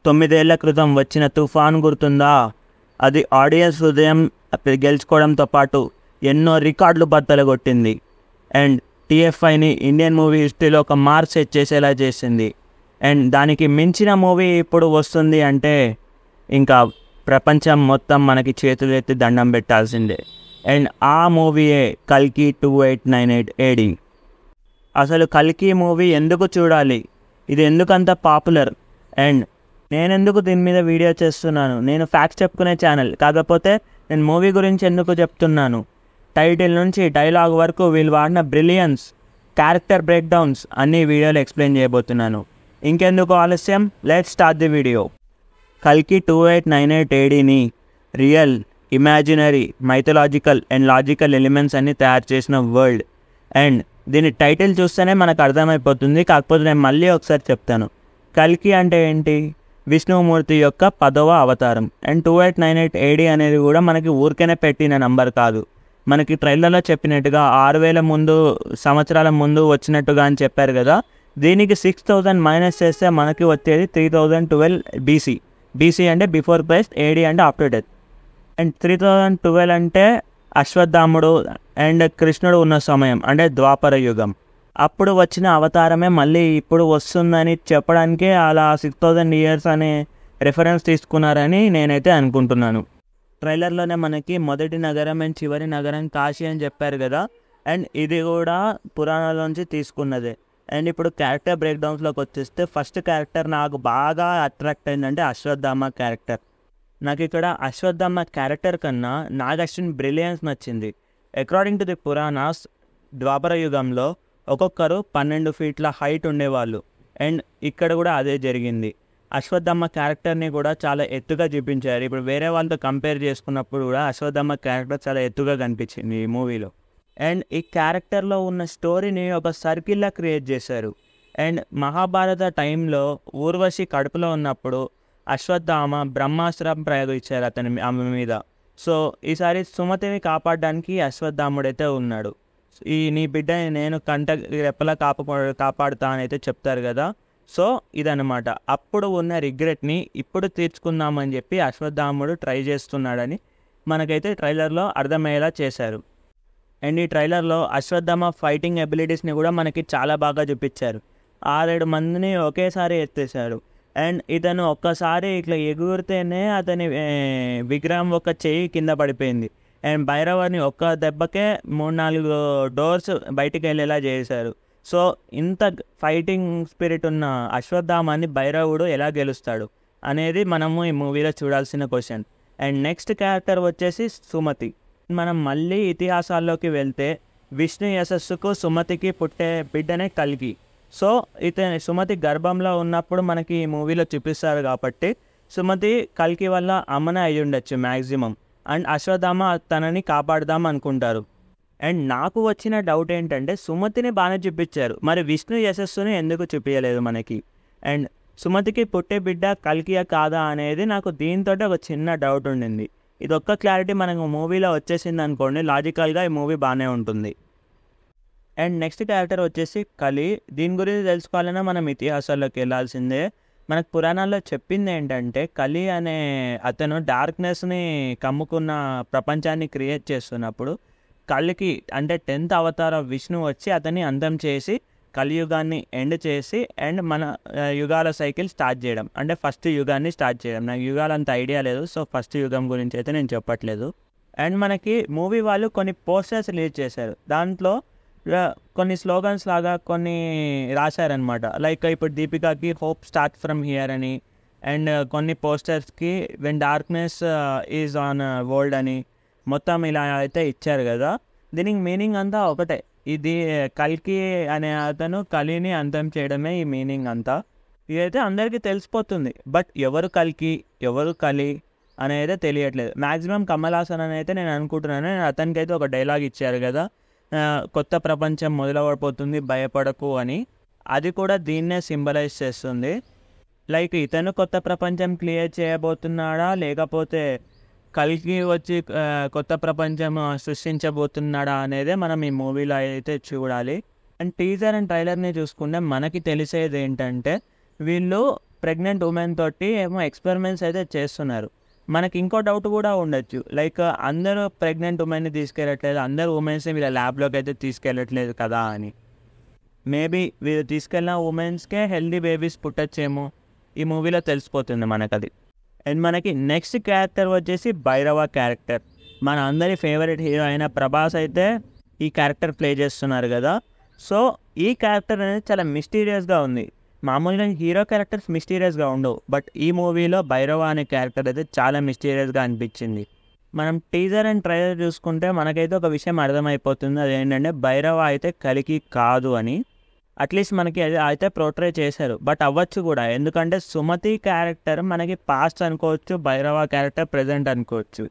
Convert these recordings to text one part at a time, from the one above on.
9 ఏళ్ల క్రితం వచ్చిన తుఫాన్ గుర్తుందా? అది ఆడియన్స్ హృదయం గెలుచుకోవడంతో పాటు ఎన్నో రికార్డులు బద్దలు కొట్టింది. అండ్ టీఎఫ్ఐని ఇండియన్ మూవీ హిస్టరీలో ఒక మార్క్ సెట్ చేసేలా చేసింది. అండ్ దానికి మించిన మూవీ ఇప్పుడు వస్తుంది అంటే ఇంకా ప్రపంచం మొత్తం మనకి చేతులు ఎత్తి దండం పెట్టాల్సిందే. అండ్ ఆ మూవీయే కల్కి 2898 AD. అసలు కల్కి మూవీ ఎందుకు చూడాలి, ఇది ఎందుకంత పాపులర్, అండ్ నేనెందుకు దీని మీద వీడియో చేస్తున్నాను? నేను ఫ్యాక్ట్స్ చెప్పుకునే ఛానల్, కాకపోతే నేను మూవీ గురించి ఎందుకు చెప్తున్నాను, టైటిల్ నుంచి డైలాగ్ వరకు వీళ్ళు వాడిన బ్రిలియన్స్, క్యారెక్టర్ బ్రేక్ డౌన్స్ అన్ని వీడియోలు ఎక్స్ప్లెయిన్ చేయబోతున్నాను. ఇంకెందుకు ఆలస్యం, లెట్స్ స్టార్ట్ ది వీడియో. కల్కి 2898 ADని real, imaginary, mythological and logical elements అన్ని తయారు చేసిన వరల్డ్. అండ్ దీని టైటిల్ చూస్తేనే మనకు అర్థమైపోతుంది, కాకపోతే నేను మళ్ళీ ఒకసారి చెప్తాను. కల్కి అంటే ఏంటి? విష్ణుమూర్తి యొక్క 10వ అవతారం. అండ్ 2898 AD అనేది కూడా మనకి ఊరికేనే పెట్టిన నంబర్ కాదు. మనకి ట్రైలర్లో చెప్పినట్టుగా 6000 సంవత్సరాల ముందు వచ్చినట్టుగా అని చెప్పారు కదా. దీనికి 6000 మైనస్ చేస్తే మనకి వచ్చేది 3012 BC. BC అంటే బిఫోర్ క్రైస్ట్, AD అంటే ఆఫ్టర్ డెత్. అండ్ 3012 అంటే అశ్వత్థాముడు అండ్ కృష్ణుడు ఉన్న సమయం, అంటే ద్వాపర యుగం. అప్పుడు వచ్చిన అవతారమే మళ్ళీ ఇప్పుడు వస్తుందని చెప్పడానికే అలా 6000 years అనే రెఫరెన్స్ తీసుకున్నారని నేనైతే అనుకుంటున్నాను. ట్రైలర్లోనే మనకి మొదటి నగరం అండ్ చివరి నగరం కాశీ అని చెప్పారు కదా. అండ్ ఇది కూడా పురాణాల్లోంచి తీసుకున్నదే. అండ్ ఇప్పుడు క్యారెక్టర్ బ్రేక్ డౌన్స్లోకి వచ్చేస్తే ఫస్ట్ క్యారెక్టర్ నాకు బాగా అట్రాక్ట్ అయిందంటే అశ్వత్థామ క్యారెక్టర్. నాకు ఇక్కడ అశ్వత్థామ క్యారెక్టర్ కన్నా నాగార్జున బ్రిలియన్స్ నచ్చింది. అకార్డింగ్ టు ది పురాణాస్, ద్వాపర యుగంలో ఒక్కొక్కరు 12 feet హైట్ ఉండేవాళ్ళు. అండ్ ఇక్కడ కూడా అదే జరిగింది. అశ్వత్థామ క్యారెక్టర్ని కూడా చాలా ఎత్తుగా చూపించారు. ఇప్పుడు వేరే వాళ్ళతో కంపేర్ చేసుకున్నప్పుడు కూడా అశ్వత్థామ క్యారెక్టర్ చాలా ఎత్తుగా కనిపించింది ఈ మూవీలో. అండ్ ఈ క్యారెక్టర్లో ఉన్న స్టోరీని ఒక సర్కిల్లా క్రియేట్ చేశారు. అండ్ మహాభారత టైంలో ఊర్వశి కడుపులో ఉన్నప్పుడు అశ్వత్థామ బ్రహ్మాస్త్రం ప్రయోగించారు ఆమె మీద. సో ఈసారి సుమతిని కాపాడడానికి అశ్వత్థాముడైతే ఉన్నాడు. నీ బిడ్డని నేను కంట రెప్పలా కాపాడుతా అని అయితే చెప్తారు కదా. సో ఇదన్నమాట. అప్పుడు ఉన్న రిగ్రెట్ని ఇప్పుడు తీర్చుకుందామని చెప్పి అశ్వత్థాముడు ట్రై చేస్తున్నాడని మనకైతే ట్రైలర్లో అర్థమయ్యేలా చేశారు. అండ్ ఈ ట్రైలర్లో అశ్వత్థామ ఫైటింగ్ ఎబిలిటీస్ని కూడా మనకి చాలా బాగా చూపించారు. 6-7 మందిని ఒకేసారి ఎత్తేశారు. అండ్ ఇతను ఒక్కసారి ఇట్లా ఎగురితేనే అతని విగ్రహం ఒక చెయ్యి కింద పడిపోయింది. అండ్ భైరవర్ని ఒక్క దెబ్బకే 3-4 డోర్స్ బయటికి వెళ్ళేలా చేశారు. సో ఇంత ఫైటింగ్ స్పిరిట్ ఉన్న అశ్వత్థామాన్ని భైరవుడు ఎలా గెలుస్తాడు అనేది మనము ఈ మూవీలో చూడాల్సిన క్వశ్చన్. అండ్ నెక్స్ట్ క్యారెక్టర్ వచ్చేసి సుమతి. మనం మళ్ళీ ఇతిహాసాల్లోకి వెళ్తే విష్ణు యశస్సుకు సుమతికి పుట్టే బిడ్డనే కల్కి. సో ఇతని సుమతి గర్భంలో ఉన్నప్పుడు మనకి ఈ మూవీలో చూపిస్తారు కాబట్టి సుమతి కల్కి వల్ల అమ్మనే అయి ఉండొచ్చు మ్యాక్సిమం. అండ్ అశ్వత్థామ తనని కాపాడుదాం అనుకుంటారు. అండ్ నాకు వచ్చిన డౌట్ ఏంటంటే సుమతిని బాగానే చూపించారు, మరి విష్ణు యశస్సుని ఎందుకు చూపించలేదు మనకి? అండ్ సుమతికి పుట్టే బిడ్డ కల్కియా కాదా అనేది నాకు దీంతో ఒక చిన్న డౌట్ ఉండింది. ఇదొక్క క్లారిటీ మనకు మూవీలో వచ్చేసింది అనుకోండి, లాజికల్గా ఈ మూవీ బాగానే ఉంటుంది. అండ్ నెక్స్ట్ క్యారెక్టర్ వచ్చేసి కలి. దీని గురించి తెలుసుకోవాలన్నా మనం ఇతిహాసాల్లోకి వెళ్ళాల్సిందే. మనకు పురాణాల్లో చెప్పింది ఏంటంటే కలి అనే అతను డార్క్నెస్ని కమ్ముకున్న ప్రపంచాన్ని క్రియేట్ చేస్తున్నప్పుడు కలికి అంటే 10th అవతారం విష్ణు వచ్చి అతన్ని అంతం చేసి కలియుగాన్ని ఎండ్ చేసి అండ్ మన యుగాల సైకిల్ స్టార్ట్ చేయడం, అంటే ఫస్ట్ యుగాన్ని స్టార్ట్ చేయడం. నాకు యుగాలంత ఐడియా లేదు, సో ఫస్ట్ యుగం గురించి అయితే నేను చెప్పట్లేదు. అండ్ మనకి మూవీ వాళ్ళు కొన్ని పోస్టర్స్ రిలీజ్ చేశారు. దాంట్లో కొన్ని స్లోగన్స్ లాగా కొన్ని రాశారనమాట. లైక్ ఇప్పుడు దీపికాకి హోప్ స్టార్ట్ ఫ్రమ్ హియర్ అని, అండ్ కొన్ని పోస్టర్స్కి when darkness is on world అని మొత్తం ఇలా అయితే ఇచ్చారు కదా. దీనికి మీనింగ్ అంతా ఒకటే, ఇది కల్కి అనే అతను కలిని అంతం చేయడమే ఈ మీనింగ్ అంతా. ఇదైతే అందరికీ తెలిసిపోతుంది, బట్ ఎవరు కల్కి ఎవరు కలి అనేది తెలియట్లేదు. మ్యాక్సిమం కమల్ హాసన్ అని అయితే నేను అనుకుంటున్నాను. అతనికి అయితే ఒక డైలాగ్ ఇచ్చారు కదా, కొత్త ప్రపంచం మొదలవబోతుంది భయపడకు అని. అది కూడా దీన్నే సింబలైజ్ చేస్తుంది. లైక్ ఇతను కొత్త ప్రపంచం క్రియేట్ చేయబోతున్నాడా, లేకపోతే కల్కి వచ్చి కొత్త ప్రపంచం సృష్టించబోతున్నాడా అనేదే మనం ఈ మూవీలో అయితే చూడాలి. అండ్ టీజర్ అండ్ ట్రైలర్ని చూసుకుంటే మనకి తెలిసేది ఏంటంటే వీళ్ళు ప్రెగ్నెంట్ ఉమెన్ తోటి ఏమో ఎక్స్పెరిమెంట్స్ అయితే చేస్తున్నారు. మనకి ఇంకో డౌట్ కూడా ఉండొచ్చు, లైక్ అందరూ ప్రెగ్నెంట్ ఉమెన్ని తీసుకెళ్ళట్లేదు, అందరూ ఉమెన్స్ని వీళ్ళ ల్యాబ్లోకి అయితే తీసుకెళ్ళట్లేదు కదా అని. మేబీ వీళ్ళు తీసుకెళ్ళిన ఉమెన్స్కే హెల్దీ బేబీస్ పుట్టచ్చేమో, ఈ మూవీలో తెలిసిపోతుంది మనకు అది. అండ్ మనకి నెక్స్ట్ క్యారెక్టర్ వచ్చేసి భైరవ క్యారెక్టర్. మన అందరి ఫేవరెట్ హీరో అయిన ప్రభాస్ అయితే ఈ క్యారెక్టర్ ప్లే చేస్తున్నారు కదా. సో ఈ క్యారెక్టర్ అనేది చాలా మిస్టీరియస్గా ఉంది. మామూలుగా హీరో క్యారెక్టర్స్ మిస్టీరియస్గా ఉండవు, బట్ ఈ మూవీలో భైరవ అనే క్యారెక్టర్ అయితే చాలా మిస్టీరియస్గా అనిపించింది. మనం టీజర్ అండ్ ట్రైలర్ చూసుకుంటే మనకైతే ఒక విషయం అర్థమైపోతుంది, అదేంటంటే భైరవ అయితే కలికి కాదు అని. అట్లీస్ట్ మనకి అది అయితే పోర్ట్రే చేశారు, బట్ అవ్వచ్చు కూడా, ఎందుకంటే సుమతి క్యారెక్టర్ మనకి పాస్ట్ అనుకోవచ్చు, భైరవ క్యారెక్టర్ ప్రజెంట్ అనుకోవచ్చు.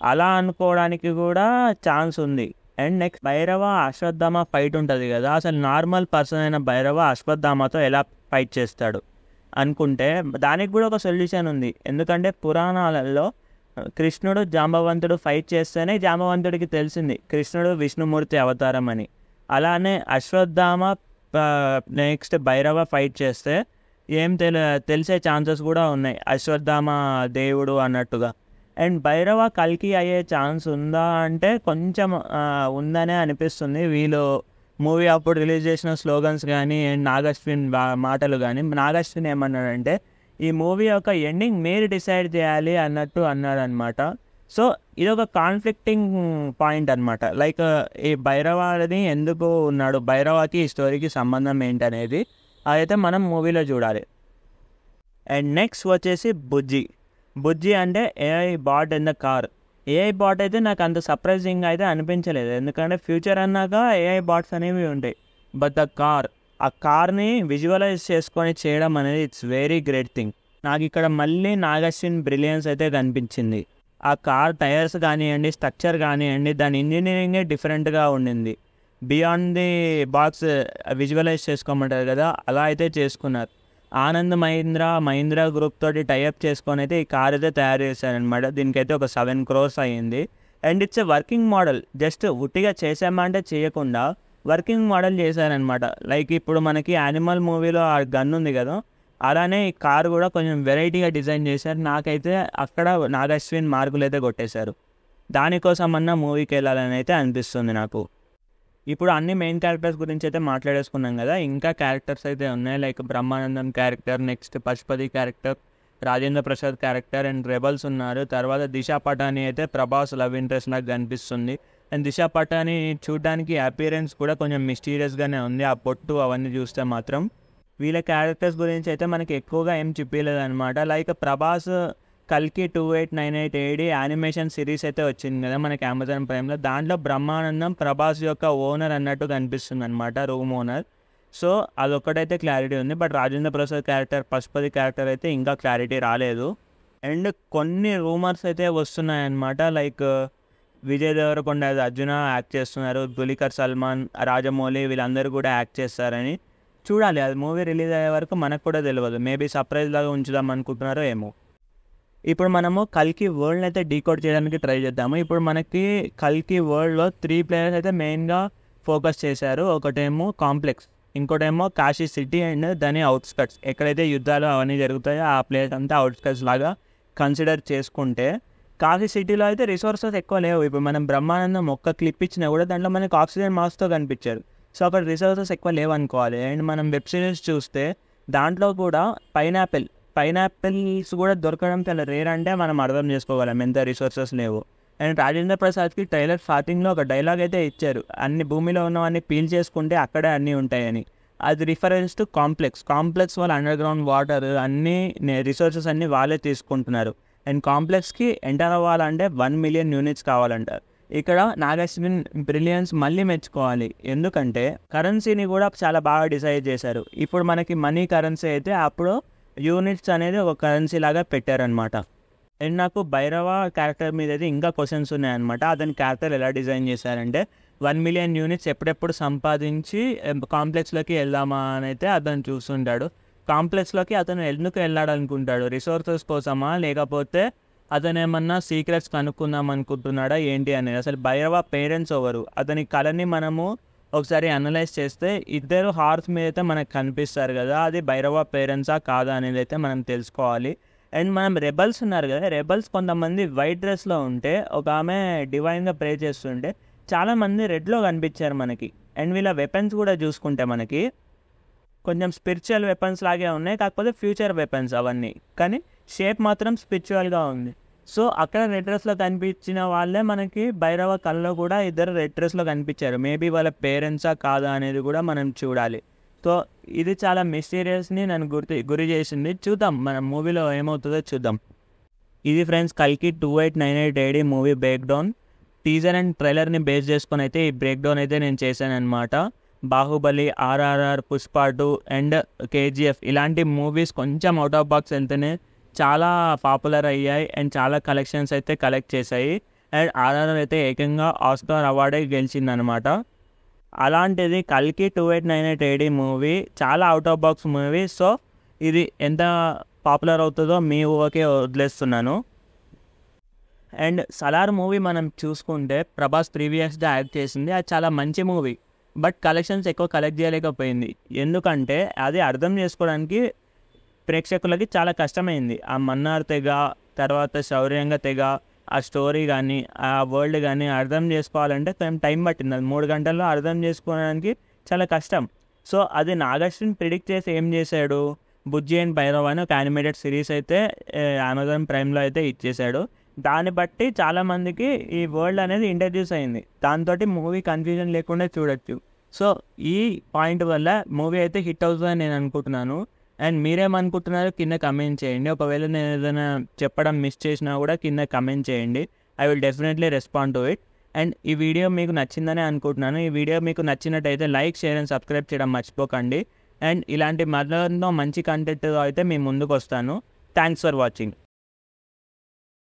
అలా అనుకోవడానికి కూడా ఛాన్స్ ఉంది. And next Bhairava Ashwatthama fight ఉంటుంది కదా, అసలు నార్మల్ పర్సన్ అయిన భైరవ అశ్వత్థామతో ఎలా ఫైట్ చేస్తాడు అనుకుంటే దానికి కూడా ఒక సొల్యూషన్ ఉంది. ఎందుకంటే పురాణాలలో కృష్ణుడు జాంబవంతుడు ఫైట్ చేస్తేనే జాంబవంతుడికి తెలిసింది కృష్ణుడు విష్ణుమూర్తి అవతారం అని. అలానే అశ్వత్థామ నెక్స్ట్ భైరవ ఫైట్ చేస్తే ఏం తెలిసే ఛాన్సెస్ కూడా ఉన్నాయి, అశ్వత్థామ దేవుడు అన్నట్టుగా. అండ్ భైరవ కల్కి అయ్యే ఛాన్స్ ఉందా అంటే కొంచెం ఉందనే అనిపిస్తుంది. వీళ్ళు మూవీ అప్పుడు రిలీజ్ చేసిన స్లోగన్స్ కానీ అండ్ నాగశ్విన్ మాటలు కానీ, నాగశ్విన్ ఏమన్నాడంటే ఈ మూవీ యొక్క ఎండింగ్ మీరు డిసైడ్ చేయాలి అన్నట్టు అన్నాడనమాట. సో ఇది ఒక కాన్ఫ్లిక్టింగ్ పాయింట్ అనమాట. లైక్ ఈ భైరవని ఎందుకు ఉన్నాడు, భైరవకి ఈ స్టోరీకి సంబంధం ఏంటనేది అదైతే మనం మూవీలో చూడాలి. అండ్ నెక్స్ట్ వచ్చేసి బుజ్జి అంటే AI bought in the car. AI bot అయితే నాకు అంత సర్ప్రైజింగ్ అయితే అనిపించలేదు, ఎందుకంటే ఫ్యూచర్ అన్నాక ఏఐ బాట్స్ అనేవి ఉంటాయి. బట్ ద ఆ కార్ని విజువలైజ్ చేసుకొని చేయడం అనేది ఇట్స్ వెరీ గ్రేట్ థింగ్. నాకు ఇక్కడ మళ్ళీ నాగశ్విన్ బ్రిలియన్స్ అయితే కనిపించింది. ఆ కార్ టైర్స్ కానివ్వండి, స్ట్రక్చర్ కానివ్వండి, దాని ఇంజనీరింగే డిఫరెంట్గా ఉండింది. బియాండ్ ది బాక్స్ విజువలైజ్ చేసుకోమంటారు కదా, అలా అయితే చేసుకున్నారు. ఆనంద్ మహీంద్రా గ్రూప్ తోటి టైఅప్ చేసుకొని అయితే ఈ కార్ అయితే తయారు చేశారనమాట. దీనికైతే ఒక 7 crores అయ్యింది. And it's a working model, just ఉట్టిగా చేసామా అంటే చేయకుండా వర్కింగ్ మోడల్ చేశారనమాట. లైక్ ఇప్పుడు మనకి యానిమల్ మూవీలో ఆ గన్ ఉంది కదా, అలానే ఈ కార్ కూడా కొంచెం వెరైటీగా డిజైన్ చేశారు. నాకైతే అక్కడ నాగశ్విన్ మార్కులు అయితే కొట్టేశారు. దానికోసం అన్న మూవీకి వెళ్ళాలని అయితే అనిపిస్తుంది నాకు. ఇప్పుడు అన్ని మెయిన్ క్యారెక్టర్స్ గురించి అయితే మాట్లాడేసుకున్నాం కదా, ఇంకా క్యారెక్టర్స్ అయితే ఉన్నాయి. Like Brahmanandam character, next Pasupathi character, Rajendra Prasad character and rebels ఉన్నారు. తర్వాత దిశా పటాని అయితే ప్రభాస్ లవ్ ఇంట్రెస్ట్ నాకు కనిపిస్తుంది. అండ్ దిశా పటాని చూడడానికి అపియరెన్స్ కూడా కొంచెం మిస్టీరియస్గానే ఉంది, ఆ పొట్టు అవన్నీ చూస్తే మాత్రం. వీళ్ళ క్యారెక్టర్స్ గురించి అయితే మనకి ఎక్కువగా ఏం చెప్పలేదన్నమాట. లైక్ ప్రభాస్ కల్కి 2898 AD యానిమేషన్ సిరీస్ అయితే వచ్చింది కదా మనకి అమెజాన్ ప్రైమ్లో, దాంట్లో బ్రహ్మానందం ప్రభాస్ యొక్క ఓనర్ అన్నట్టు కనిపిస్తుంది అనమాట, రూమ్ ఓనర్. సో అదొక్కటైతే క్లారిటీ ఉంది. But Rajendra Prasad character, Pasupathi character అయితే ఇంకా క్లారిటీ రాలేదు. అండ్ కొన్ని రూమర్స్ అయితే వస్తున్నాయన్నమాట, లైక్ విజయ్ దేవరకొండ అర్జున యాక్ట్ చేస్తున్నారు, దులికర్ సల్మాన్, రాజమౌళి వీళ్ళందరూ కూడా యాక్ట్ చేస్తారని. చూడాలి, అది మూవీ రిలీజ్ అయ్యే వరకు మనకు కూడా తెలియదు. మేబీ సర్ప్రైజ్ లాగా ఉంచుదాం అనుకుంటున్నారో ఏమో. ఇప్పుడు మనము కల్కి వరల్డ్ని అయితే డీకోడ్ చేయడానికి ట్రై చేద్దాము. ఇప్పుడు మనకి కల్కి వరల్డ్లో 3 players అయితే మెయిన్గా ఫోకస్ చేశారు. ఒకటేమో కాంప్లెక్స్, ఇంకోటేమో కాశీ సిటీ అండ్ దాని అవుట్స్కట్స్, ఎక్కడైతే యుద్ధాలు అవన్నీ జరుగుతాయో ఆ ప్లేస్ అంతా అవుట్స్కట్స్ లాగా కన్సిడర్ చేసుకుంటే, కాశీ సిటీలో అయితే రిసోర్సెస్ ఎక్కువ లేవు. ఇప్పుడు మనం బ్రహ్మానందం ఒక్క క్లిప్ ఇచ్చినా కూడా దాంట్లో మనకి ఆక్సిజన్ మాస్క్తో కనిపించారు. సో అక్కడ రిసోర్సెస్ ఎక్కువ లేవనుకోవాలి. అండ్ మనం వెబ్ సిరీస్ చూస్తే దాంట్లో కూడా పైనాపిల్స్ కూడా దొరకడం చాలా రేర్ అంటే మనం అర్థం చేసుకోగలం ఎంత రిసోర్సెస్ లేవు. అండ్ రాజేంద్ర ప్రసాద్కి ట్రైలర్ స్టార్టింగ్లో ఒక డైలాగ్ అయితే ఇచ్చారు, అన్ని భూమిలో ఉన్నవన్నీ పీల్ చేసుకుంటే అక్కడే అన్నీ ఉంటాయని. అది రిఫరెన్స్ టు కాంప్లెక్స్ వాళ్ళ అండర్ గ్రౌండ్ వాటర్ అన్నీ రిసోర్సెస్ అన్నీ వాళ్ళే తీసుకుంటున్నారు. అండ్ కాంప్లెక్స్కి ఎంటర్ అవ్వాలంటే 1 million units కావాలంట. ఇక్కడ నాగశ్విన్ బ్రిలియన్స్ మళ్ళీ మెచ్చుకోవాలి, ఎందుకంటే కరెన్సీని కూడా చాలా బాగా డిసైడ్ చేశారు. ఇప్పుడు మనకి మనీ కరెన్సీ అయితే అప్పుడు యూనిట్స్ అనేది ఒక కరెన్సీ లాగా పెట్టారనమాట. అండ్ నాకు భైరవ క్యారెక్టర్ మీద అయితే ఇంకా క్వశ్చన్స్ ఉన్నాయన్నమాట. అతని క్యారెక్టర్ ఎలా డిజైన్ చేశారంటే 1 million units ఎప్పుడెప్పుడు సంపాదించి కాంప్లెక్స్లోకి వెళ్దామా అని అయితే అతను చూస్తుంటాడు. కాంప్లెక్స్లోకి అతను ఎందుకు వెళ్ళాడనుకుంటాడు, రిసోర్సెస్ కోసమా లేకపోతే అతను ఏమన్నా సీక్రెట్స్ కనుక్కుందాం అనుకుంటున్నాడా ఏంటి అనేది. అసలు భైరవ పేరెంట్స్ ఎవరు, అతని కళని మనము ఒకసారి అనలైజ్ చేస్తే ఇద్దరు హార్స్ మీద అయితే మనకు కనిపిస్తారు కదా, అది భైరవ పేరెంట్సా కాదా అనేది అయితే మనం తెలుసుకోవాలి. అండ్ మనం రెబల్స్ ఉన్నారు కదా, రెబల్స్ కొంతమంది వైట్ డ్రెస్లో ఉంటే ఒక ఆమె డివైన్గా ప్రే చేస్తుంటే చాలామంది రెడ్లో కనిపించారు మనకి. అండ్ వీళ్ళ వెపన్స్ కూడా చూసుకుంటే మనకి కొంచెం స్పిరిచువల్ వెపన్స్ లాగే ఉన్నాయి, కాకపోతే ఫ్యూచర్ వెపన్స్ అవన్నీ, కానీ షేప్ మాత్రం స్పిరిచువల్గా ఉంది. సో అక్కడ రెడ్ డ్రెస్లో కనిపించిన వాళ్ళే మనకి భైరవ కళ్ళలో కూడా ఇద్దరు రెడ్ డ్రెస్లో కనిపించారు. మేబీ వాళ్ళ పేరెంట్సా కాదా అనేది కూడా మనం చూడాలి. సో ఇది చాలా మిస్టీరియస్ని నన్ను గురి చేసింది. చూద్దాం మన మూవీలో ఏమవుతుందో చూద్దాం. ఇది ఫ్రెండ్స్ కల్కి 2898 AD movie breakdown. Teaser and ట్రైలర్ని బేస్ చేసుకొని అయితే ఈ బ్రేక్ డౌన్ అయితే నేను చేశాను అనమాట. Baahubali, RRR, Pushpa 2 and KGF ఇలాంటి మూవీస్ కొంచెం అవుట్ ఆఫ్ బాక్స్ వెళ్తేనే చాలా పాపులర్ అయ్యాయి అండ్ చాలా కలెక్షన్స్ అయితే కలెక్ట్ చేశాయి. అండ్ RRR అయితే ఏకంగా ఆస్కార్ అవార్డే గెలిచిందనమాట. అలాంటిది కల్కి 2898 AD మూవీ చాలా out of box movie. So ఇది ఎంత పాపులర్ అవుతుందో మీ ఊరికే వదిలేస్తున్నాను. అండ్ సలార్ మూవీ మనం చూసుకుంటే ప్రభాస్ ప్రీవియస్గా యాక్ట్ చేసింది, అది చాలా మంచి మూవీ. బట్ కలెక్షన్స్ ఎక్కువ కలెక్ట్ చేయలేకపోయింది. ఎందుకంటే అది అర్థం చేసుకోవడానికి ప్రేక్షకులకి చాలా కష్టమైంది. ఆ మన్నార్ తెగ, తర్వాత శౌర్యంగా తెగ, ఆ స్టోరీ కానీ ఆ వరల్డ్ కానీ అర్థం చేసుకోవాలంటే కొంచెం టైం పట్టింది. అది 3 గంటల్లో అర్థం చేసుకోవడానికి చాలా కష్టం. సో అది నాగశ్విన్ ప్రిడిక్ట్ చేసి ఏం చేశాడు, బుజ్జి అండ్ భైరవ్ అని ఒక యానిమేటెడ్ సిరీస్ అయితే అమెజాన్ ప్రైమ్లో అయితే ఇచ్చేశాడు. దాన్ని బట్టి చాలామందికి ఈ వరల్డ్ అనేది ఇంట్రడ్యూస్ అయింది. దాంతో మూవీ కన్ఫ్యూజన్ లేకుండా చూడొచ్చు. సో ఈ పాయింట్ వల్ల మూవీ అయితే హిట్ అవుతుందని నేను అనుకుంటున్నాను. అండ్ మీరేమనుకుంటున్నారో కింద కమెంట్ చేయండి. ఒకవేళ నేను ఏదైనా చెప్పడం మిస్ చేసినా కూడా కింద కమెంట్ చేయండి. I will definitely respond to it. And ఈ వీడియో మీకు నచ్చిందని అనుకుంటున్నాను. ఈ వీడియో మీకు నచ్చినట్టయితే లైక్, షేర్ అండ్ సబ్స్క్రైబ్ చేయడం మర్చిపోకండి. అండ్ ఇలాంటి మధ్యలో మంచి కంటెంట్ అయితే మీ ముందుకు వస్తాను. Thanks for watching.